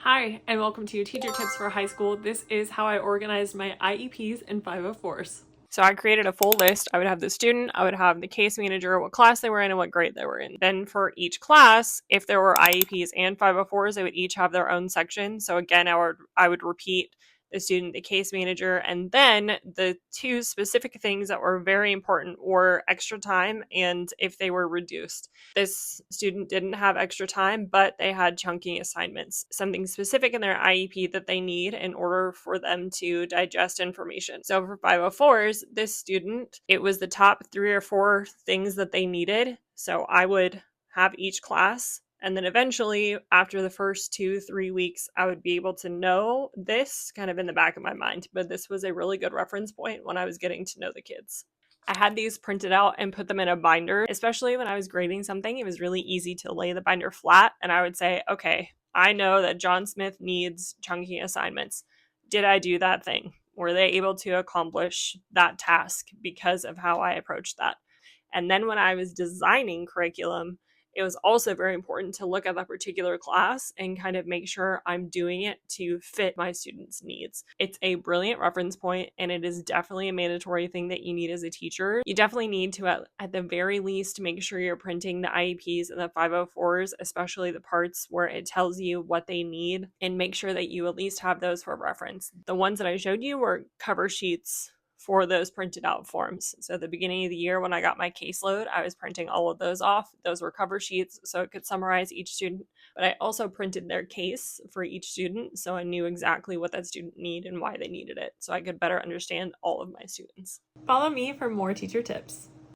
Hi, and welcome to Teacher Tips for High School. This is how I organized my IEPs and 504s. So I created a full list. I would have the student, I would have the case manager, what class they were in, and what grade they were in. Then for each class, if there were IEPs and 504s, they would each have their own section. So again, I would repeat the student, the case manager, and then the two specific things that were very important were extra time and if they were reduced. This student didn't have extra time, but they had chunking assignments, something specific in their IEP that they need in order for them to digest information. So for 504s, this student, it was the top 3 or 4 things that they needed. So I would have each class, and then eventually, after the first 2-3 weeks, I would be able to know this kind of in the back of my mind. But this was a really good reference point when I was getting to know the kids. I had these printed out and put them in a binder, especially when I was grading something. It was really easy to lay the binder flat, and I would say, okay, I know that John Smith needs chunky assignments. Did I do that thing? Were they able to accomplish that task because of how I approached that? And then when I was designing curriculum, it was also very important to look at that particular class and kind of make sure I'm doing it to fit my students' needs. It's a brilliant reference point, and it is definitely a mandatory thing that you need as a teacher. You definitely need to, at the very least, make sure you're printing the IEPs and the 504s, especially the parts where it tells you what they need, and make sure that you at least have those for reference. The ones that I showed you were cover sheets for those printed out forms. So at the beginning of the year when I got my caseload, I was printing all of those off. Those were cover sheets so it could summarize each student, but I also printed their case for each student so I knew exactly what that student needed and why they needed it so I could better understand all of my students. Follow me for more teacher tips.